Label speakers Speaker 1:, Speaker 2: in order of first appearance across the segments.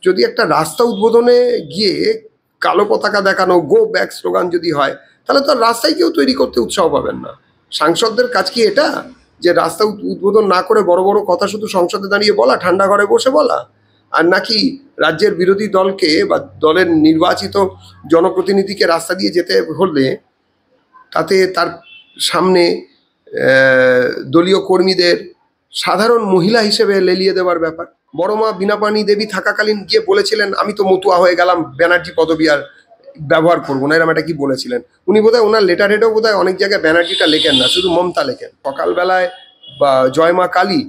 Speaker 1: যদি একটা রাস্তা উদ্বোধনে গিয়ে কালো পতাকা দেখানো, গো ব্যাক স্লোগান যদি হয়, তাহলে তো আর রাস্তায় কেউ তৈরি করতে উৎসাহ পাবেন না। সাংসদদের কাজ কি এটা, যে রাস্তা উদ্বোধন না করে বড় বড় কথা শুধু সংসদে দাঁড়িয়ে বলা, ঠান্ডা ঘরে বসে বলা? আর নাকি রাজ্যের বিরোধী দলকে বা দলের নির্বাচিত জনপ্রতিনিধিকে রাস্তা দিয়ে যেতে হলে তাতে তার সামনে দলীয় কর্মীদের সাধারণ মহিলা হিসেবে লেলিয়ে দেওয়ার ব্যাপার? বড় মা বীণাপাণি দেবী থাকাকালীন গিয়ে বলেছিলেন, আমি তো মতুয়া হয়ে গেলাম, ব্যানার্জি পদবী আর ব্যবহার করবো না, এরকম একটা কি বলেছিলেন উনি। বোধহয় ওনার লেটার হেডেও বোধহয় অনেক জায়গায় ব্যানার্জিটা লেখেন না, শুধু মমতা লেখেন। সকালবেলায় বা জয় মা কালী,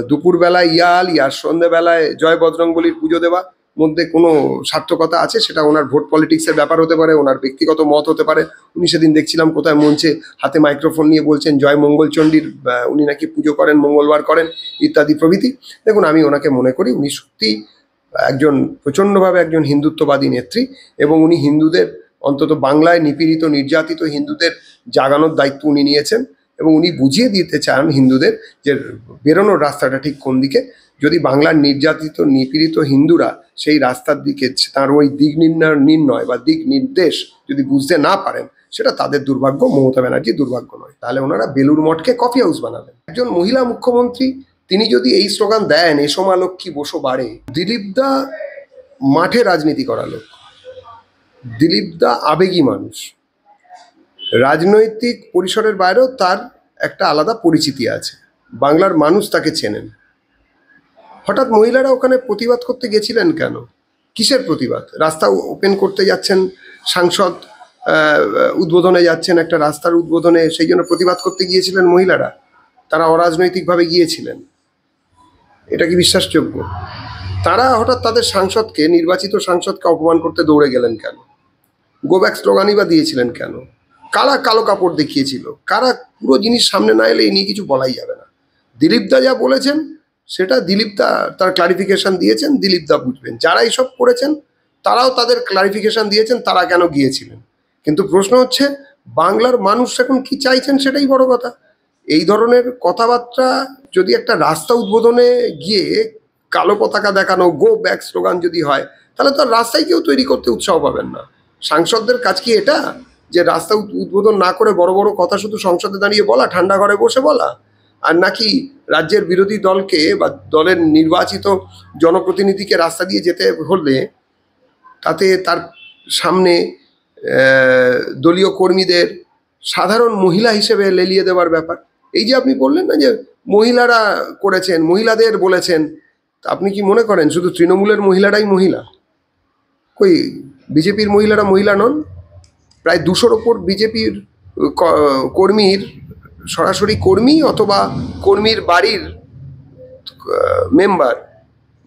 Speaker 1: দুপুরবেলায় ইয়া আলী, আর সন্ধ্যেবেলায় জয় বজরংবলীর পুজো দেওয়া মধ্যে কোনো সার্থকতা আছে? সেটা ওনার ভোট পলিটিক্সের ব্যাপার হতে পারে, ওনার ব্যক্তিগত মত হতে পারে। উনি সেদিন দেখছিলাম কোথায় মঞ্চে হাতে মাইক্রোফোন নিয়ে বলছেন জয় মঙ্গলচণ্ডীর, উনি নাকি পুজো করেন, মঙ্গলবার করেন, ইত্যাদি প্রভৃতি। দেখুন, আমি ওনাকে মনে করি উনি সত্যি একজন প্রচণ্ডভাবে একজন হিন্দুত্ববাদী নেত্রী, এবং উনি হিন্দুদের, অন্তত বাংলায় নিপীড়িত নির্যাতিত হিন্দুদের জাগানোর দায়িত্ব উনি নিয়েছেন, এবং উনি বুঝিয়ে দিতে চান হিন্দুদের যে বেরোনোর রাস্তাটা ঠিক কোন দিকে। যদি বাংলার নির্যাতিত নিপীড়িত হিন্দুরা সেই রাস্তার দিকে, তার ওই দিক নির্ণয় বা দিক নির্দেশ যদি বুঝতে না পারেন, সেটা তাদের দুর্ভাগ্য, মমতা ব্যানার্জির দুর্ভাগ্য নয়। তাহলে ওনারা বেলুর মঠকে কফি হাউস বানাবেন। একজন মহিলা মুখ্যমন্ত্রী, তিনি যদি এই স্লোগান দেন, এসো মা লক্ষ্মী বসো বাড়ে। দিলীপ দা মাঠে রাজনীতি করা লোক, দিলীপ দা আবেগী মানুষ, রাজনৈতিক পরিসরের বাইরেও তার একটা আলাদা পরিচিতি আছে, বাংলার মানুষ তাকে চেনেন। হঠাৎ মহিলারা ওখানে প্রতিবাদ করতে গেছিলেন কেন? কিসের প্রতিবাদ? রাস্তা ওপেন করতে যাচ্ছেন, সাংসদ উদ্বোধনে যাচ্ছেন, একটা রাস্তার উদ্বোধনে, সেই জন্য প্রতিবাদ করতে গিয়েছিলেন মহিলারা? তারা অরাজনৈতিকভাবে গিয়েছিলেন? এটা কি বিশ্বাসযোগ্য? তারা হঠাৎ তাদের সাংসদকে, নির্বাচিত সাংসদকে অপমান করতে দৌড়ে গেলেন কেন? গো ব্যাক স্লোগানই বা দিয়েছিলেন কেন? কারা কালো কাপড় দেখিয়েছিল? কারা? পুরো জিনিস সামনে না এলে এই নিয়ে কিছু বলাই যাবে না। দিলীপ দা যা বলেছেন সেটা দিলীপ দা তার ক্লারিফিকেশন দিয়েছেন, দিলীপ দা বুঝবেন। যারা এইসব করেছেন তারাও তাদের ক্লারিফিকেশন দিয়েছেন, তারা কেন গিয়েছিলেন। কিন্তু প্রশ্ন হচ্ছে, বাংলার মানুষ এখন কি চাইছেন সেটাই বড় কথা। এই ধরনের কথাবার্তা যদি একটা রাস্তা উদ্বোধনে গিয়ে কালো পতাকা দেখানো, গো ব্যাক স্লোগান যদি হয়, তাহলে তো আর রাস্তায় কেউ তৈরি করতে উৎসাহ পাবেন না। সাংসদদের কাজ কি এটা, যে রাস্তা উদ্বোধন না করে বড় বড় কথা শুধু সংসদে দাঁড়িয়ে বলা, ঠান্ডা ঘরে বসে বলা? আর নাকি রাজ্যের বিরোধী দলকে বা দলের নির্বাচিত জনপ্রতিনিধিকে রাস্তা দিয়ে যেতে হলে তাতে তার সামনে দলীয় কর্মীদের সাধারণ মহিলা হিসেবে লেলিয়ে দেওয়ার ব্যাপার? এই যে আপনি বললেন না যে মহিলারা করেছেন, মহিলাদের বলেছেন, আপনি কি মনে করেন শুধু তৃণমূলের মহিলারাই মহিলা? কই বিজেপির মহিলারা মহিলা নন? প্রায় 200-র ওপর বিজেপির কর্মীর, সরাসরি কর্মী অথবা কর্মীর বাড়ির মেম্বার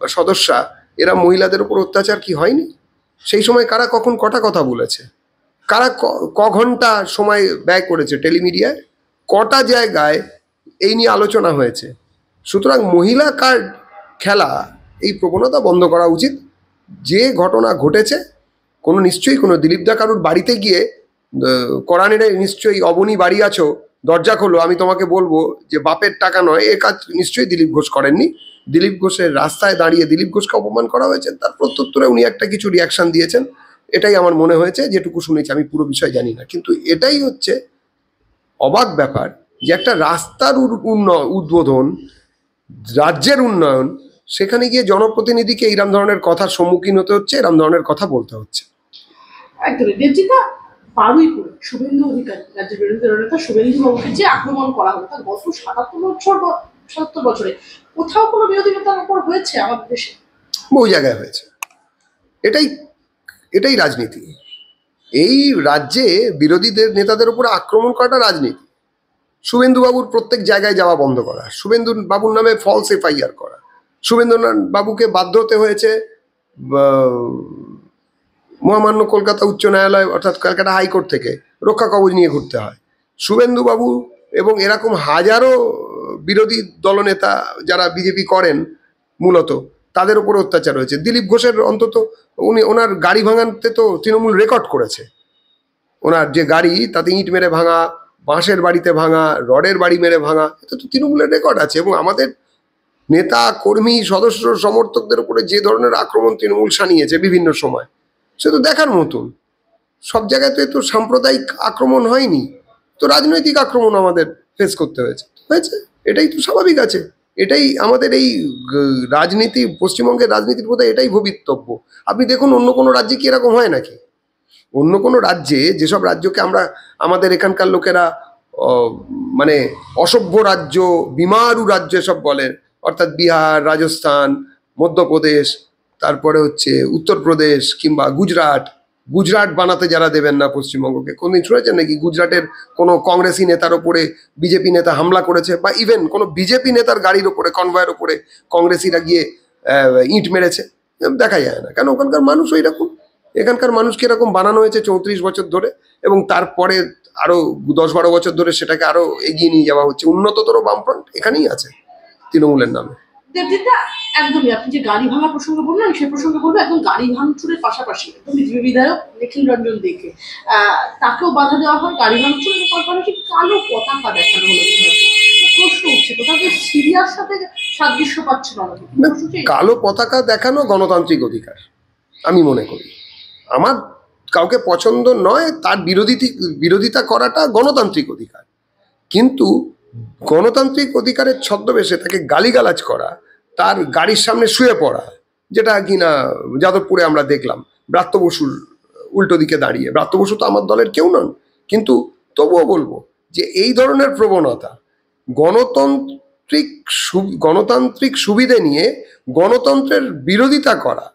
Speaker 1: বা সদস্যা, এরা মহিলাদের উপর অত্যাচার কি হয়নি? সেই সময় কারা কখন কটা কথা বলেছে? কারা ক ঘন্টা সময় ব্যয় করেছে টেলিমিডিয়ায়? কটা জায়গায় এই নিয়ে আলোচনা হয়েছে? সুতরাং মহিলা কার্ড খেলা, এই প্রবণতা বন্ধ করা উচিত। যে ঘটনা ঘটেছে, নিশ্চয়ই কোনো দিলীপ দা কারুর বাড়িতে গিয়ে কড়ানেড়ে নিশ্চয়ই, অবনী বাড়ি আছো, দরজা খোলো, আমি তোমাকে বলবো, যে বাপের টাকা নয়, এ কাজ নিশ্চয়ই দিলীপ ঘোষ করেননি। দিলীপ ঘোষের রাস্তায় দাঁড়িয়ে দিলীপ ঘোষকে অপমান করা হয়েছে, তার প্রত্যুত্তরে উনি একটা কিছু রিয়াকশন দিয়েছেন, এটাই আমার মনে হয়েছে, যেটুকু শুনেছি, আমি পুরো বিষয় জানি না। কিন্তু এটাই হচ্ছে অবাক ব্যাপার, যে একটা রাস্তার উদ্বোধন, রাজ্যের উন্নয়ন, সেখানে গিয়ে জনপ্রতিনিধিকে এইরকম ধরনের কথার সম্মুখীন হতে হচ্ছে, এরকম ধরনের কথা বলতে হচ্ছে।
Speaker 2: একদমই দেবজিতা, বারুইপুরে শুভেন্দু অধিকারী, রাজ্যের বিরোধী দলনেতা শুভেন্দু বাবুকে যে আক্রমণ করা হলো, তার গত 77 বছরে কোথাও কোনো বিরোধী নেতার উপর হয়েছে আমাদের দেশে?
Speaker 1: বহু জায়গায় হয়েছে। এটাই রাজনীতি। এই রাজ্যে বিরোধীদের নেতাদের উপরে আক্রমণ করাটা রাজনীতি। শুভেন্দু বাবুর প্রত্যেক জায়গায় যাওয়া বন্ধ করা, শুভেন্দু বাবুর নামে ফলস এফআইআর করা, শুভেন্দু বাবুকে বাধ্য হতে হয়েছে মহামান্য কলকাতা উচ্চ ন্যায়ালয় অর্থাৎ ক্যালকাটা হাইকোর্ট থেকে রক্ষা কবচ নিয়ে ঘুরতে হয়। শুভেন্দু বাবু এবং এরকম হাজারো বিরোধী দলনেতা যারা বিজেপি করেন মূলত, তাদের উপর অত্যাচার হয়েছে। দিলীপ ঘোষের অন্তত ওনার গাড়ি ভাঙাতে তো তৃণমূল রেকর্ড করেছে। ওনার যে গাড়ি, তাতে ইঁট মেরে ভাঙা, বাঁশের বাড়িতে ভাঙা, রডের বাড়ি মেরে ভাঙা, এটা তো তৃণমূলের রেকর্ড আছে। এবং আমাদের নেতা কর্মী সদস্য সমর্থকদের উপরে যে ধরনের আক্রমণ তৃণমূল সানিয়েছে বিভিন্ন সময়, সে তো দেখার মতন। সব জায়গাতে তো সাম্প্রদায়িক আক্রমণ হয়নি, তো রাজনৈতিক আক্রমণ আমাদের ফেস করতে হয়েছে হয়েছে এটাই তো স্বাভাবিক আছে। এটাই আমাদের এই রাজনীতি, পশ্চিমবঙ্গের রাজনীতির বোধহয় এটাই ভবিতব্য। আপনি দেখুন অন্য কোনো রাজ্যে কি এরকম হয় নাকি? অন্য কোনো রাজ্যে, যেসব রাজ্যকে আমরা আমাদের এখানকার লোকেরা আহ, মানে অসভ্য রাজ্য, বিমারু রাজ্য এসব বলেন, অর্থাৎ বিহার, রাজস্থান, মধ্যপ্রদেশ, তারপরে হচ্ছে উত্তরপ্রদেশ কিংবা গুজরাট। গুজরাট বানাতে যারা দেবেন না পশ্চিমবঙ্গকে, কোনদিন শুনেছেন নাকি গুজরাটের কোনো কংগ্রেসি নেতার ওপরে বিজেপি নেতা হামলা করেছে, বা ইভেন কোনো বিজেপি নেতার গাড়ির ওপরে, কনভয়ের ওপরে কংগ্রেসিরা গিয়ে ইট মেরেছে? দেখা যায় না। কেন? ওখানকার মানুষ ওই রকম। এখানকার মানুষকে এরকম বানানো হয়েছে 34 বছর ধরে, এবং তারপরে আরো 10-12 বছর ধরে সেটাকে আরো এগিয়ে নিয়ে যাওয়া হচ্ছে। উন্নততর বামফ্রন্ট এখানেই আছে তৃণমূলের নামে।
Speaker 2: দেবজিৎদা, একদমই আপনি যে গাড়ি ভাঙা প্রসঙ্গ বললেন, সেই প্রসঙ্গে বলবো একদম গাড়ি ভাঙচুরের পাশাপাশি একদম বিজেপি বিধায়ক নিখিল রঞ্জন দেকে তাকেও বাধা দেওয়া হয় গাড়ি ভাঙচুর, এবং পাশাপাশি কালো পতাকা দেখানো হলো। প্রশ্ন উঠছে কোথাও কি সিরিয়ার সাথে সাদৃশ্য পাচ্ছে না?
Speaker 1: না, কালো পতাকা দেখানো গণতান্ত্রিক অধিকার আমি মনে করি। আমার কাউকে পছন্দ নয়, তার বিরোধিতা করাটা গণতান্ত্রিক অধিকার। কিন্তু গণতান্ত্রিক অধিকারের ছদ্মবেশে তাকে গালিগালাজ করা, তার গাড়ির সামনে শুয়ে পড়া, যেটা কিনা যাদবপুরে আমরা দেখলাম ব্রাত্য বসুর উল্টো দিকে দাঁড়িয়ে। ব্রাত্য বসু তো আমার দলের কেউ নন, কিন্তু তবুও বলবো যে এই ধরনের প্রবণতা, গণতান্ত্রিক সুবিধে নিয়ে গণতন্ত্রের বিরোধিতা করা,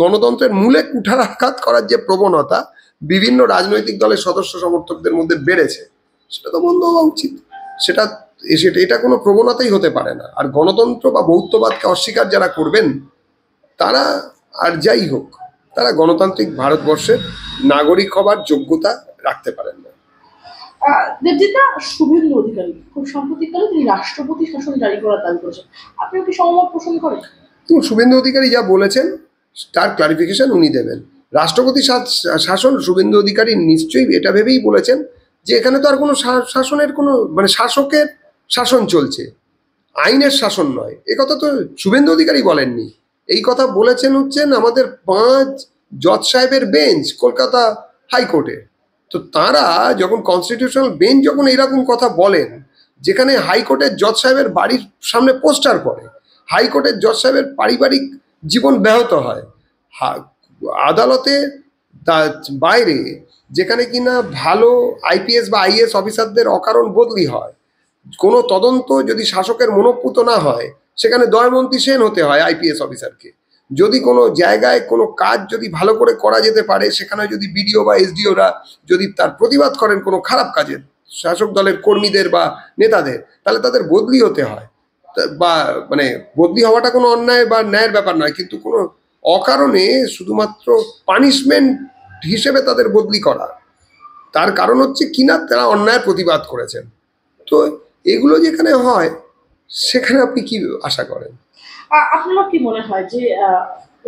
Speaker 1: গণতন্ত্রের মূলে কুঠারাঘাত করার যে প্রবণতা বিভিন্ন রাজনৈতিক দলের সদস্য সমর্থকদের মধ্যে বেড়েছে, সেটা তো বন্ধ হওয়া উচিত। সেটা এটা কোনো প্রবণতাই হতে পারে না। আর গণতন্ত্র বা বৌদ্ধবাদকে অস্বীকার যারা করবেন, তারা আর যাই হোক, তারা গণতান্ত্রিক ভারতবর্ষের নাগরিক হবার যোগ্যতা রাখতে পারেন না।
Speaker 2: দেবজিৎদা, শুভেন্দু অধিকারী খুব সাম্প্রতিককালে তিনি রাষ্ট্রপতি শাসন জারি করার দাবি করেছেন, আপনি কি সহমত পোষণ করেন?
Speaker 1: তো শুভেন্দু অধিকারী যা বলেছেন তার ক্লারিফিকেশন উনি দেবেন। রাষ্ট্রপতি শাসন, শুভেন্দু অধিকারী নিশ্চয়ই এটা ভেবেই বলেছেন যে এখানে তো আর কোনো শাসনের কোনো মানে শাসকের শাসন চলছে, আইনের শাসন নয়। এ কথা তো শুভেন্দু অধিকারী বলেননি, এই কথা বলেছেন হচ্ছেন আমাদের 5 জজ সাহেবের বেঞ্চ কলকাতা হাইকোর্টে। তো তারা যখন কনস্টিটিউশনাল বেঞ্চ যখন এইরকম কথা বলেন, যেখানে হাইকোর্টের জজ সাহেবের বাড়ির সামনে পোস্টার পড়ে, হাইকোর্টের জজ সাহেবের পারিবারিক জীবন ব্যাহত হয়, আদালতে তার বাইরে যেখানে কিনা ভালো আইপিএস বা আইএস অফিসারদের অকারণ বদলি হয়, কোনো তদন্ত যদি শাসকের মনোপুত না হয়, সেখানে দয়মন্তী সেন হতে হয় আইপিএস অফিসারকে। যদি কোনো জায়গায় কোনো কাজ যদি ভালো করে করা যেতে পারে, সেখানে যদি বিডিও বা এসডিওরা যদি তার প্রতিবাদ করেন কোনো খারাপ কাজের শাসক দলের কর্মীদের বা নেতাদের, তাহলে তাদের বদলি হতে হয়। বা মানে বদলি হওয়াটা কোনো অন্যায় বা ন্যায়ের ব্যাপার নয়, কিন্তু কোনো অকারণে শুধুমাত্র পানিশমেন্ট হিসেবে তাদের বদলি করা, তার কারণ হচ্ছে কিনা তারা অন্যায়ের প্রতিবাদ করেছেন। তো এগুলো যেখানে হয়, সেখানে আপনি কি আশা করেন?
Speaker 2: আপনার কি মনে হয় যে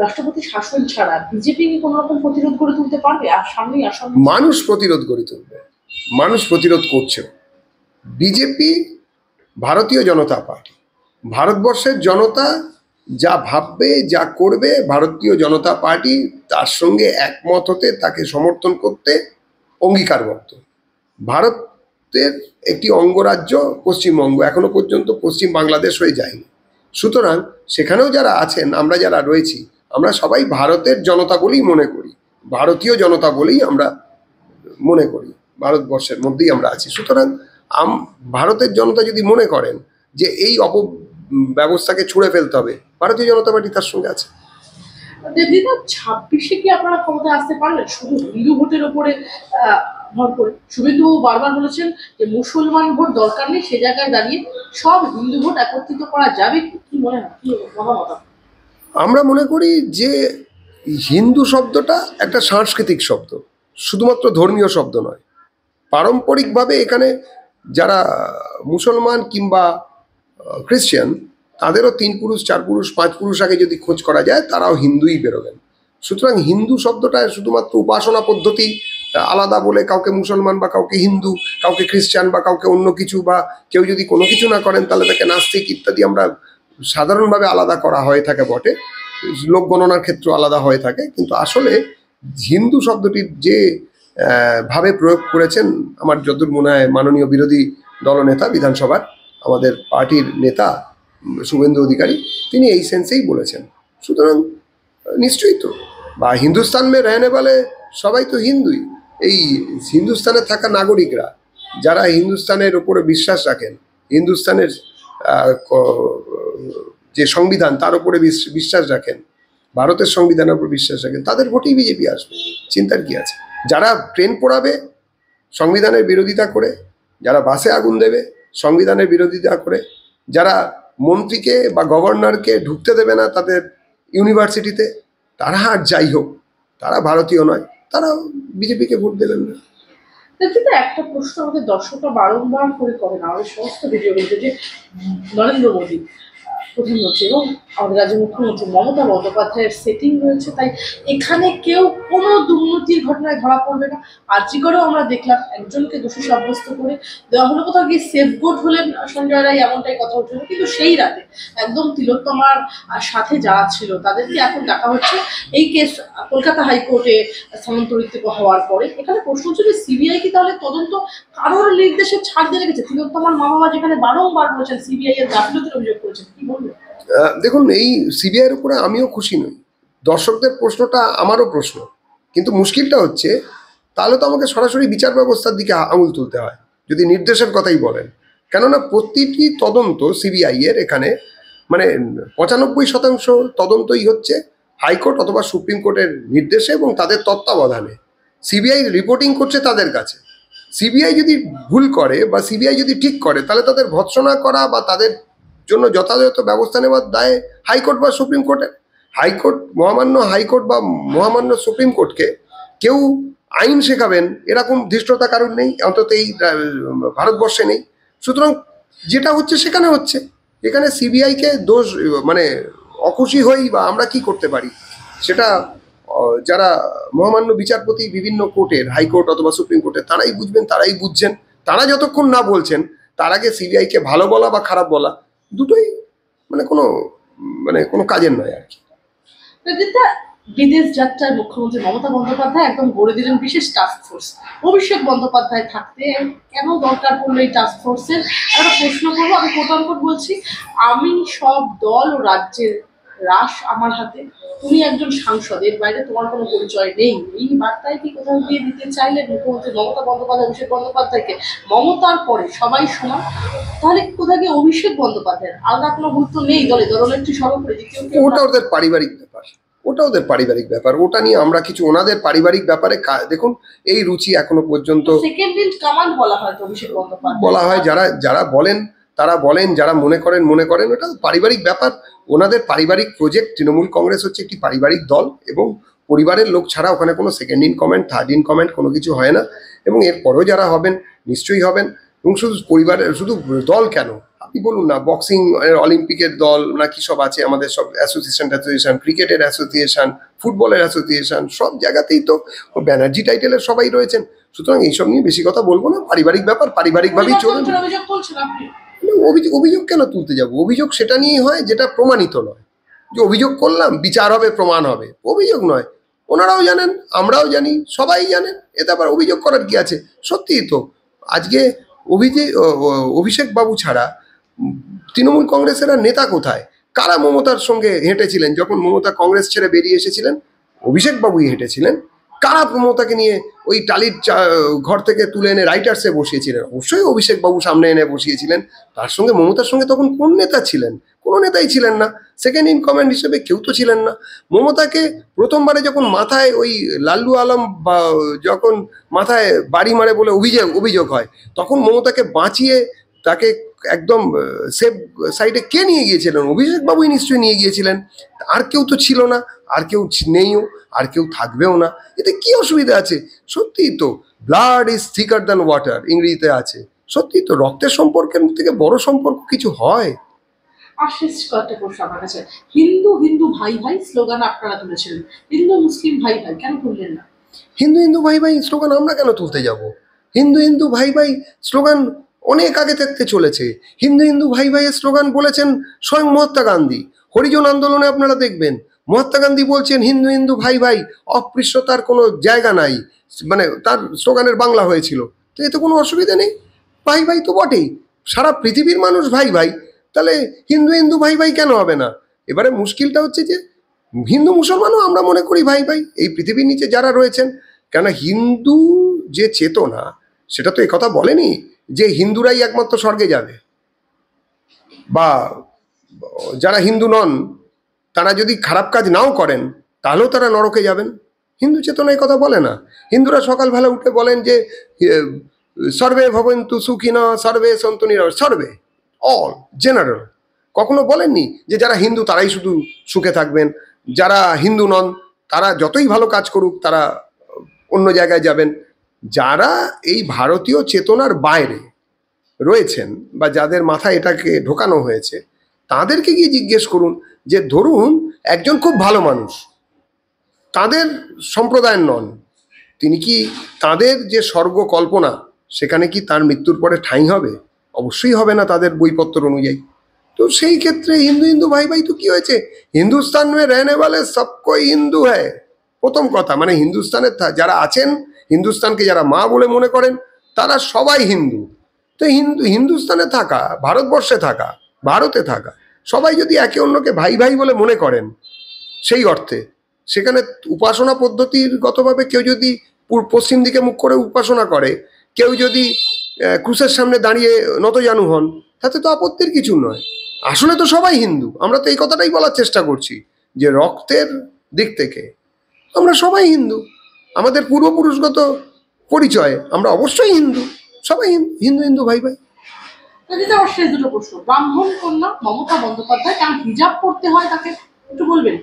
Speaker 2: রাষ্ট্রপতি শাসন ছাড়া বিজেপি কি কোনো রকম প্রতিরোধ গড়ে তুলতে পারবে? আর সামনেই আসন্ন
Speaker 1: মানুষ প্রতিরোধ গড়ে তুলবে, মানুষ প্রতিরোধ করছে। বিজেপি ভারতীয় জনতা পার্টি, ভারতবর্ষের জনতা যা ভাববে যা করবে, ভারতীয় জনতা পার্টি তার সঙ্গে একমত হতে, তাকে সমর্থন করতে অঙ্গীকারবদ্ধ। ভারতের একটি অঙ্গরাজ্য পশ্চিমবঙ্গ এখনো পর্যন্ত পশ্চিম বাংলাদেশ হয়ে যায়নি। সুতরাং সেখানেও যারা আছেন, আমরা যারা রয়েছি, আমরা সবাই ভারতের জনতা বলেই মনে করি, ভারতীয় জনতা বলেই আমরা মনে করি, ভারতবর্ষের মধ্যেই আমরা আছি। সুতরাং ভারতের জনতা যদি মনে করেন যে এই ব্যবস্থাকে ছুঁড়ে ফেলতে হবে, ভারতীয় জনতা পার্টি তার সঙ্গে আছে।
Speaker 2: দেবজিৎ, 26-এ কি আপনারা ক্ষমতায় আসতে পারবেন শুধু হিন্দু ভোটের ওপরে ভর করে? শুভেন্দু বারবার বলেছেন যে মুসলমান ভোট দরকার নেই, সে জায়গায় দাঁড়িয়ে সব হিন্দু ভোট একত্রিত করা যাবে। কি মনে হয়, কি মতামত?
Speaker 1: আমরা মনে করি যে হিন্দু শব্দটা একটা সাংস্কৃতিক শব্দ, শুধুমাত্র ধর্মীয় শব্দ নয়। পারম্পরিকভাবে এখানে যারা মুসলমান কিংবা খ্রিশ্চান, তাদেরও 3 পুরুষ 4 পুরুষ 5 পুরুষ আগে যদি খোঁজ করা যায়, তারাও হিন্দুই বেরোবেন। সুতরাং হিন্দু শব্দটা শুধুমাত্র উপাসনা পদ্ধতি আলাদা বলে কাউকে মুসলমান বা কাউকে হিন্দু, কাউকে খ্রিস্টান বা কাউকে অন্য কিছু, বা কেউ যদি কোনো কিছু না করেন তাহলে তাকে নাস্তিক ইত্যাদি আমরা সাধারণভাবে আলাদা করা হয়ে থাকে বটে, লোক গণনার ক্ষেত্রে আলাদা হয়ে থাকে, কিন্তু আসলে হিন্দু শব্দটির যে ভাবে প্রয়োগ করেছেন আমার যতদূর মনে হয় মাননীয় বিরোধী দলনেতা বিধানসভার আমাদের পার্টির নেতা শুভেন্দু অধিকারী, তিনি এই সেন্সেই বলেছেন। সুতরাং নিশ্চয়ই তো, বা হিন্দুস্তান মে রহনে वाले সবাই তো হিন্দুই। এই হিন্দুস্তানে থাকা নাগরিকরা যারা হিন্দুস্তানের উপরে বিশ্বাস রাখেন, হিন্দুস্তানের যে সংবিধান তার উপরে বিশ্বাস রাখেন, ভারতের সংবিধানের উপর বিশ্বাস রাখেন, তাদের ভোটেই বিজেপি আসবে, চিন্তার কি আছে? যারা ট্রেন পোড়াবে সংবিধানের বিরোধিতা করে, যারা বাসে আগুন দেবে সংবিধানের বিরোধিতা করে, যারা মন্ত্রীকে বা গভর্নরকে ঢুকতে দেবে না তাদের ইউনিভার্সিটিতে, তারা আর যাই হোক, তারা ভারতীয় নয়, তারা বিজেপিকে ভোট দেবেন না।
Speaker 2: কিন্তু একটা প্রশ্ন আমাদের দর্শকরা বারংবার করে করেন আমাদের সমস্ত ভিডিওগুলোতে, যে নরেন্দ্র মোদী প্রধানমন্ত্রী এবং আমাদের রাজ্যের মুখ্যমন্ত্রী মমতা বন্দ্যোপাধ্যায়ের সেটিং রয়েছে, তাই এখানে কেউ কোনো দুর্নীতির ঘটনায় ধরা পড়বে না। আর্জি করেও আমরা দেখলাম একজনকে দোষী সাব্যস্ত করে দেওয়া হলো, কোথাও গিয়ে সেফগোড হলেন সঞ্জয় রায়, এমনটাই কথা হচ্ছিল। কিন্তু সেই রাতে একদম তিলোত্তমার সাথে যারা ছিল তাদেরকে এখন দেখা হচ্ছে এই কেস কলকাতা হাইকোর্টে স্থানান্তরিত হওয়ার পরে। এখানে প্রশ্ন হচ্ছে যে সিবিআই কি তাহলে তদন্ত কারোর নির্দেশে ছাড় দিয়ে রেখেছে? তিলোত্তমার মা বাবা যেখানে বারংবার বলেছেন সিবিআই এর গাফিলতির অভিযোগ করেছেন, কি বলবেন?
Speaker 1: দেখুন, এই সিবিআইয়ের উপরে আমিও খুশি নই, দর্শকদের প্রশ্নটা আমারও প্রশ্ন, কিন্তু মুশকিলটা হচ্ছে তাহলে তো আমাকে সরাসরি বিচার ব্যবস্থার দিকে আঙুল তুলতে হয় যদি নির্দেশের কথাই বলেন। কেননা প্রতিটি তদন্ত সিবিআই এর এখানে মানে 95% তদন্তই হচ্ছে হাইকোর্ট অথবা সুপ্রিম কোর্টের নির্দেশে এবং তাদের তত্ত্বাবধানে। সিবিআই রিপোর্টিং করছে তাদের কাছে। সিবিআই যদি ভুল করে বা সিবিআই যদি ঠিক করে, তাহলে তাদের ভৎসনা করা বা তাদের জন্য যথাযথ ব্যবস্থা নেওয়ার দায় হাইকোর্ট বা সুপ্রিম কোর্টের। হাইকোর্ট, মহামান্য হাইকোর্ট বা মহামান্য সুপ্রিম কোর্টকে কেউ আইন শেখাবেন এরকম ধৃষ্টতা কারণ নেই, অন্তত এই ভারতবর্ষে নেই। সুতরাং যেটা হচ্ছে সেখানে হচ্ছে, এখানে সিবিআইকে দোষ মানে অখুশি হই বা আমরা কি করতে পারি সেটা যারা মহামান্য বিচারপতি বিভিন্ন কোর্টের, হাইকোর্ট অথবা সুপ্রিম কোর্টের, তারাই বুঝবেন, তারাই বুঝছেন। তারা যতক্ষণ না বলছেন তার আগে সিবিআইকে ভালো বলা বা খারাপ বলা দুটোই কোনো কাজের নয় আর কি।
Speaker 2: বিদেশ যাত্রায় মুখ্যমন্ত্রী মমতা বন্দ্যোপাধ্যায় একদম গড়ে দিলেন বিশেষ টাস্ক ফোর্স। অভিষেক বন্দ্যোপাধ্যায় থাকতে কেন দরকার পড়লো এই টাস্ক ফোর্সের? একটা প্রশ্ন করবো, আমি কোটানকোট বলছি, আমি সব দল ও রাজ্যের রাশ আমার হাতে, তুমি একজন সাংসদ, এর বাইরে তোমার কোনো পরিচয় নেই। এই বার্তায় কি কোথাও গিয়ে দিতে চাইলেন মুখ্যমন্ত্রী মমতা বন্দ্যোপাধ্যায় অভিষেক বন্দ্যোপাধ্যায়কে? মমতার পরে সবাই সমান, তাহলে কোথাও গিয়ে অভিষেক বন্দ্যোপাধ্যায়ের আলাদা কোনো গুরুত্ব নেই দলে? দলনেত্রী সর্বোপরি,
Speaker 1: ওটা ওদের পারিবারিক ব্যাপার, ওটা নিয়ে আমরা কিছু ওনাদের পারিবারিক ব্যাপারে দেখুন, এই রুচি এখনো পর্যন্ত
Speaker 2: সেকেন্ড ইন কমান্ড বলা হয় তো অভিষেক বন্দ্যোপাধ্যায়,
Speaker 1: বলা হয়। যারা বলেন তারা বলেন, যারা মনে করেন, ওটা পারিবারিক ব্যাপার। ওনাদের পারিবারিক প্রজেক্ট। তৃণমূল কংগ্রেস হচ্ছে একটি পারিবারিক দল এবং পরিবারের লোক ছাড়া ওখানে কোনো second in comment, third in comment কোনো কিছু হয় না। এবং এরপরেও যারা হবেন নিশ্চয়ই হবেন। এবং শুধু পরিবারের, শুধু দল কেন, আপনি বলুন না, বক্সিং অলিম্পিকের দল না কি সব আছে আমাদের, সব অ্যাসোসিয়েশন, ক্রিকেটের অ্যাসোসিয়েশন, ফুটবলের অ্যাসোসিয়েশন, সব জায়গাতেই তো ব্যানার্জি টাইটেলের সবাই রয়েছেন। সুতরাং এইসব নিয়ে বেশি কথা বলবো না, পারিবারিক ব্যাপার পারিবারিকভাবেই চলুন। অভিযোগ কেন তুলতে যাব? অভিযোগ সেটা নিয়েই হয় যেটা প্রমাণিত নয়। যে অভিযোগ করলাম, বিচার হবে, প্রমাণ হবে, অভিযোগ নয়। ওনারাও জানেন, আমরাও জানি, সবাই জানেন, এতে আবার অভিযোগ করার কি আছে? সত্যিই তো আজকে অভিষেক বাবু ছাড়া তৃণমূল কংগ্রেসের আর নেতা কোথায়? কারা মমতার সঙ্গে হেঁটেছিলেন যখন মমতা কংগ্রেস ছেড়ে বেরিয়ে এসেছিলেন? অভিষেক বাবুই হেঁটেছিলেন। কারা মমতাকে নিয়ে ওই টালির ঘর থেকে তুলে এনে রাইটার্সে বসিয়েছিলেন? অবশ্যই অভিষেক বাবু সামনে এনে বসিয়েছিলেন। তার সঙ্গে মমতার সঙ্গে তখন কোন নেতা ছিলেন? কোনো নেতাই ছিলেন না। সেকেন্ড ইন কমান্ড হিসেবে কেউ তো ছিলেন না। মমতাকে প্রথমবারে যখন মাথায় ওই লাল্লু আলম বা যখন মাথায় বাড়ি মারে বলে অভিযোগ হয়, তখন মমতাকে বাঁচিয়ে তাকে একদম সেফ সাইডে কে নিয়ে গিয়েছিলেন? অভিষেক বাবুই নিশ্চয়ই নিয়ে গিয়েছিলেন। আর কেউ তো ছিল না, আর কেউ নেইও, আর কেউ থাকবেও না। এতে কি অসুবিধা আছে? সত্যিই তো ব্লাড ইজ থিকার দ্যান ওয়াটার ইংরেজিতে আছে। সত্যিই তো রক্তের সম্পর্কের থেকে বড় সম্পর্ক কিছু হয়?
Speaker 2: কয়েকটা প্রশ্ন আমার কাছে। হিন্দু হিন্দু ভাই ভাই স্লোগান আপনারা তুলেছিলেন, হিন্দু মুসলিম ভাই ভাই কেন তুললেন না?
Speaker 1: হিন্দু হিন্দু ভাই ভাই স্লোগান আমরা কেন তুলতে যাব? হিন্দু হিন্দু ভাই ভাই স্লোগান অনেক আগে থাকতে চলেছে। হিন্দু হিন্দু ভাই ভাইয়ের স্লোগান বলেছেন স্বয়ং মহাত্মা গান্ধী। হরিজন আন্দোলনে আপনারা দেখবেন মহাত্মা গান্ধী বলছেন হিন্দু হিন্দু ভাই ভাই, অস্পৃশ্যতার কোনো জায়গা নাই, মানে তার স্লোগানের বাংলা হয়েছিল। তো এতে কোনো অসুবিধা নেই, ভাই ভাই তো বটেই, সারা পৃথিবীর মানুষ ভাই ভাই, তাহলে হিন্দু হিন্দু ভাই ভাই কেন হবে না? এবারে মুশকিলটা হচ্ছে যে হিন্দু মুসলমানও আমরা মনে করি ভাই ভাই, এই পৃথিবীর নিচে যারা রয়েছেন। কেন হিন্দু যে চেতনা, সেটা তো একথা বলেনি যে হিন্দুরাই একমাত্র স্বর্গে যাবে, বা যারা হিন্দু নন তারা যদি খারাপ কাজ নাও করেন তাহলেও তারা নরকে যাবেন। হিন্দু চেতনা এই কথা বলে না। হিন্দুরা সকালবেলা উঠে বলেন যে সর্বে ভবন্তু সুখিনা সর্বে সন্তু নিরাময়, সর্বে, অল, জেনারেল। কখনো বলেননি যে যারা হিন্দু তারাই শুধু সুখে থাকবেন, যারা হিন্দু নন তারা যতই ভালো কাজ করুক তারা অন্য জায়গায় যাবেন। যারা এই ভারতীয় চেতনার বাইরে রয়েছেন বা যাদের মাথায় এটাকে ঢোকানো হয়েছে, তাদেরকে গিয়ে জিজ্ঞেস করুন যে ধরুন একজন খুব ভালো মানুষ, তাদের সম্প্রদায়ের নন, তিনি কি তাদের যে স্বর্গ কল্পনা সেখানে কি তার মৃত্যুর পরে ঠাঁই হবে? অবশ্যই হবে না তাদের বইপত্র অনুযায়ী। তো সেই ক্ষেত্রে হিন্দু হিন্দু ভাই ভাই তো কি হয়েছে, হিন্দুস্তান মে রহনে वाले सब कोई হিন্দু হ্যায়। প্রথম কথা, মানে হিন্দুস্তানের যারা আছেন, হিন্দুস্তানকে যারা মা বলে মনে করেন তারা সবাই হিন্দু। তো হিন্দুস্তানে থাকা, ভারতবর্ষে থাকা, ভারতে থাকা সবাই যদি একে অন্যকে ভাই ভাই বলে মনে করেন, সেই অর্থে সেখানে উপাসনা পদ্ধতিগতভাবে কেউ যদি পশ্চিম দিকে মুখ করে উপাসনা করে, কেউ যদি ক্রুশের সামনে দাঁড়িয়ে নতজানু হন, তাতে তো আপত্তির কিছু নয়। আসলে তো সবাই হিন্দু, আমরা তো এই কথাটাই বলার চেষ্টা করছি যে রক্তের দিক থেকে আমরা সবাই হিন্দু, আমাদের পূর্বপুরুষগত পরিচয় আমরা অবশ্যই হিন্দু, সবাই হিন্দু হিন্দু ভাই ভাই।
Speaker 2: দিদি আমার শেষ দুটো প্রশ্ন, ব্রাহ্মণ কন্যা মমতা বন্দ্যোপাধ্যায় কেন হিজাব পড়তে হয় তাকে একটু বলবেন?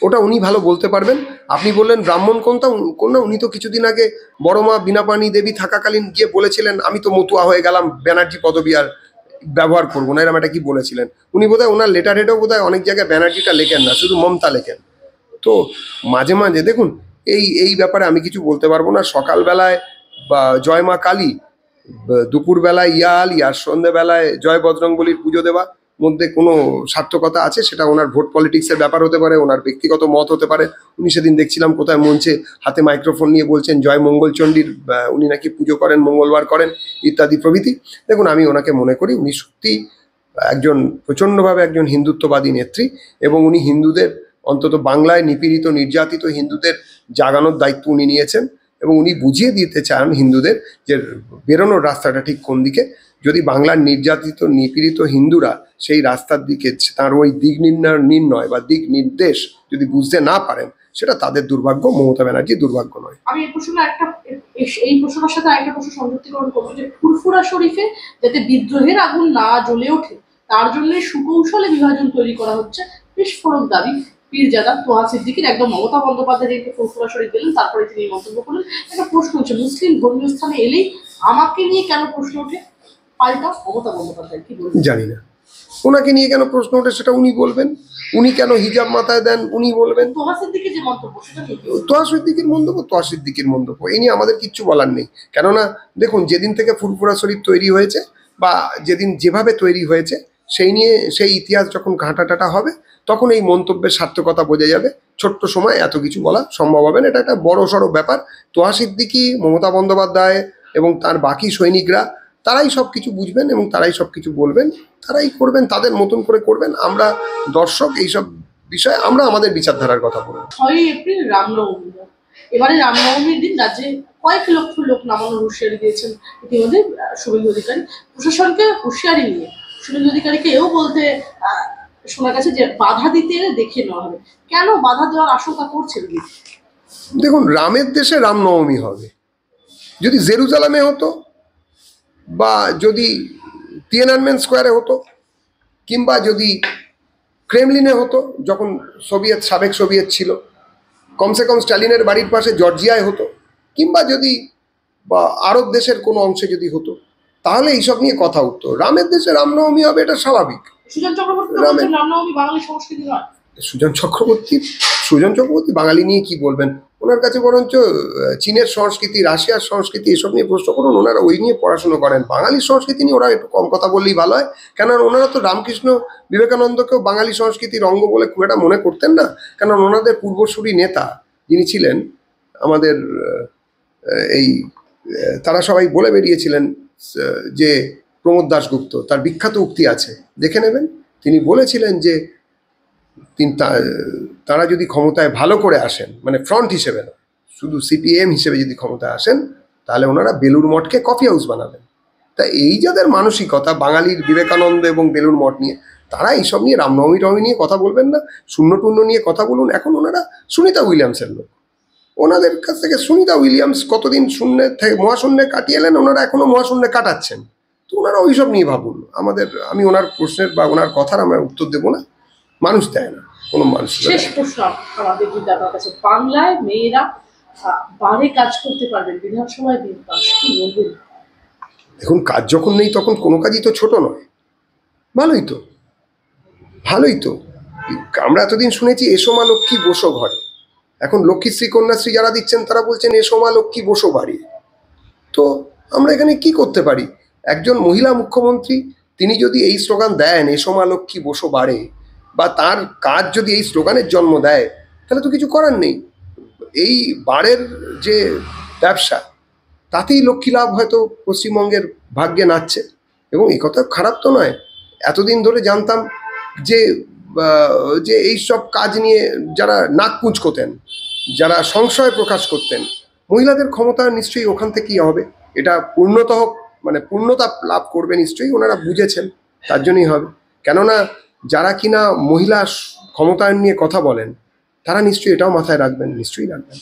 Speaker 1: ওটা উনি ভালো বলতে পারবেন। আপনি বললেন ব্রাহ্মণ কন্যা, উনি তো কিছুদিন আগে বড় মা বীণাপাণি দেবী থাকাকালীন গিয়ে বলেছিলেন আমি তো মতুয়া হয়ে গেলাম, ব্যানার্জি পদবী আর ব্যবহার করবো না, এরকম একটা কি বলেছিলেন উনি। বোধহয় ওনার লেটার হেডেও বোধহয় অনেক জায়গায় ব্যানার্জিটা লেখেন না, শুধু মমতা লেখেন। তো মাঝে মাঝে দেখুন এই ব্যাপারে আমি কিছু বলতে পারবো না। সকালবেলায় বা জয় মা কালী, দুপুরবেলায় ইয়ার সন্ধ্যেবেলায় জয় বজরংবলীর পুজো দেওয়া মধ্যে কোনো সার্থকতা আছে? সেটা ওনার ভোট পলিটিক্সের ব্যাপার হতে পারে, ওনার ব্যক্তিগত মত হতে পারে। উনি সেদিন দেখছিলাম কোথায় মঞ্চে হাতে মাইক্রোফোন নিয়ে বলছেন জয় মঙ্গলচণ্ডীর, উনি নাকি পুজো করেন, মঙ্গলবার করেন ইত্যাদি প্রভৃতি। দেখুন আমি ওনাকে মনে করি উনি সত্যি একজন প্রচণ্ডভাবে একজন হিন্দুত্ববাদী নেত্রী, এবং উনি হিন্দুদের, অন্তত বাংলায় নিপীড়িত নির্যাতিত হিন্দুদের জাগানোর দায়িত্ব উনি নিয়েছেন, এবং উনি বুঝিয়ে দিতে চান হিন্দুদের যে বেরোনোর রাস্তাটা ঠিক কোন দিকে। যদি বাংলার নির্যাতিত নিপীড়িত হিন্দুরা সেই রাস্তার দিকে তার ওই দিক নির্ণয় বা দিক নির্দেশ যদি বুঝতে না পারেন, সেটা তাদের দুর্ভাগ্য, মমতা ব্যানার্জির দুর্ভাগ্য নয়।
Speaker 2: আমি এই প্রশ্নের সাথে একটা প্রশ্ন সংযুক্তিকরণ করবো যে ফুরফুরা শরীফে যাতে বিদ্রোহের আগুন না জ্বলে ওঠে তার জন্য সুকৌশলে বিভাজন তৈরি করা হচ্ছে, বিস্ফোরক দাবি পীরজাদা তোহা সিদ্দিকীর। একদম মমতা বন্দ্যোপাধ্যায় যেহেতু ফুরফুরা শরীফ গেলেন তারপরে তিনি মন্তব্য করলেন। একটা প্রশ্ন হচ্ছে মুসলিম ধর্মীয় স্থানে এলেই আমাকে নিয়ে কেন প্রশ্ন ওঠে, পাল্টা মমতা বন্দ্যোপাধ্যায় কি বলবেন?
Speaker 1: জানি না ওনাকে নিয়ে কেন প্রশ্ন ওঠে, সেটা উনি বলবেন। উনি কেন হিজাব মাথায় দেন উনি বলবেন।
Speaker 2: তোহা সিদ্দিকীর যে মন্তব্য সেটা
Speaker 1: তোহা সিদ্দিকীর মন্তব্য এই নিয়ে আমাদের কিচ্ছু বলার নেই। কেননা দেখুন যেদিন থেকে ফুরফুরা শরীফ তৈরি হয়েছে বা যেদিন যেভাবে তৈরি হয়েছে সেই নিয়ে সেই ইতিহাস যখন ঘাঁটাটাটা হবে তখন এই মন্তব্যের সার্থকতা বোঝা যাবে। ছোট্ট সময় এত কিছু বলা সম্ভব হবে না, এটা একটা বড় সড়ো ব্যাপার। তোহা সিদ্দিকী, মমতা বন্দ্যোপাধ্যায় এবং তার বাকি সৈনিকরা তারাই সব কিছু বুঝবেন এবং তারাই সব কিছু বলবেন, তারাই করবেন, তাদের মতন করে করবেন। আমরা দর্শক, এইসব বিষয়ে আমরা আমাদের বিচারধারার কথা বলবো।
Speaker 2: 6 এপ্রিল রামনবমী, এবারে রামনবমীর দিন রাজ্যে কয়েক লক্ষ লোক নামানোর হুঁশিয়ারি দিয়েছেন ইতিমধ্যে শুভেন্দু অধিকারী। প্রশাসনকে হুঁশিয়ারি নিয়ে শুভেন্দু অধিকারীকে এও বলতে শোনা গেছে যে বাধা দিতে এলে দেখে নেওয়া হবে। কেন বাধা দেওয়ার আশঙ্কা করছেন?
Speaker 1: দেখুন রামের দেশে রামনবমী হবে, যদি জেরুজালেমে হতো বা যদি তিয়েনানমেন স্কোয়ারে হতো কিংবা যদি ক্রেমলিনে হতো যখন সাবেক সোভিয়েত ছিল, কমসে কম স্ট্যালিনের বাড়ির পাশে জর্জিয়ায় হতো, কিংবা যদি বা আরব দেশের কোনো অংশে যদি হতো, তাহলে এইসব নিয়ে কথা উঠতো। রামের দেশে রামনবমী হবে এটা স্বাভাবিক।
Speaker 2: সুজন চক্রবর্তী বলছেন রামনবমী বাঙালি সংস্কৃতি নয়।
Speaker 1: সুজন চক্রবর্তী বাঙালি নিয়ে কি বলবেন? ওনার কাছে বরঞ্চ চীনের সংস্কৃতি, রাশিয়ার সংস্কৃতি এসব নিয়ে প্রশ্ন করুন, ওনারা ওই নিয়ে পড়াশুনো করেন। বাঙালির সংস্কৃতি নিয়ে ওরা একটু কম কথা বললেই ভালো হয়, কেননা ওনারা তো রামকৃষ্ণ বিবেকানন্দকেও বাঙালি সংস্কৃতির অঙ্গ বলে খুব একটা মনে করতেন না, কেননা ওনাদের পূর্বসূরি নেতা যিনি ছিলেন আমাদের তারা সবাই বলে বেরিয়েছিলেন যে প্রমোদ দাশগুপ্ত, তার বিখ্যাত উক্তি আছে, দেখে নেবেন। তিনি বলেছিলেন যে তারা যদি ক্ষমতায় ভালো করে আসেন, মানে ফ্রন্ট হিসেবে না, শুধু সিপিএম হিসেবে যদি ক্ষমতায় আসেন, তাহলে ওনারা বেলুড় মঠকে কফি হাউস বানাবেন। তা এই যাদের মানসিকতা বাঙালির বিবেকানন্দ এবং বেলুড় মঠ নিয়ে, তারা এইসব নিয়ে রামনবমী নিয়ে কথা বলবেন না, শূন্য টূন্য নিয়ে কথা বলুন। এখন ওনারা সুনিতা উইলিয়ামসের লোক, ওনাদের কাছ থেকে সুনিতা উইলিয়ামস কতদিন শূন্যে থেকে মহাশূন্যে কাটিয়ে এলেন, ওনারা এখনো মহাশূন্যে কাটাচ্ছেন। তো ওনারা ওইসব নিয়ে ভাবুন। আমি ওনার প্রশ্নের বা ওনার কথার আমরা উত্তর দেবো না, মানুষ দেয় না, কোনো মানুষ।
Speaker 2: শেষ প্রশ্ন আমাদের যদি আপনার কাছে, বাংলায় মেয়েরা বারে কাজ করতে পারবেন, বিধানসভায় বিল পাস, কি বলবেন?
Speaker 1: দেখুন, কাজ যখন নেই তখন কোনো কাজই তো ছোট নয়। ভালোই তো, ভালোই তো। আমরা এতদিন শুনেছি এসো মা লক্ষ্মী বসো ঘরে, এখন লক্ষ্মীশ্রী কন্যাশ্রী যারা দিচ্ছেন তারা বলছেন এসো মা লক্ষ্মী বসো বাড়ি। তো আমরা এখানে কি করতে পারি? একজন মহিলা মুখ্যমন্ত্রী, তিনি যদি এই স্লোগান দেন এসো মা লক্ষ্মী বসো বাড়ে, বা তার কাজ যদি এই স্লোগানের জন্ম দেয়, তাহলে তো কিছু করার নেই। এই বাড়ের যে ব্যবসা, তাতেই লক্ষ্মী লাভ হয়তো পশ্চিমবঙ্গের ভাগ্যে নাচছে। এবং এই কথা খারাপ তো নয়। এতদিন ধরে জানতাম যে যে এইসব কাজ নিয়ে যারা নাক কুঁচকোতেন, যারা সংশয় প্রকাশ করতেন, মহিলাদের ক্ষমতা নিশ্চয়ই ওখান থেকেই হবে। এটা পূর্ণতা লাভ করবে নিশ্চয়ই, ওনারা বুঝেছেন, তার জন্যই হবে। কেননা যারা কিনা মহিলা ক্ষমতায়ন নিয়ে কথা বলেন, তারা নিশ্চয়ই এটাও মাথায় রাখবেন, নিশ্চয়ই রাখবেন।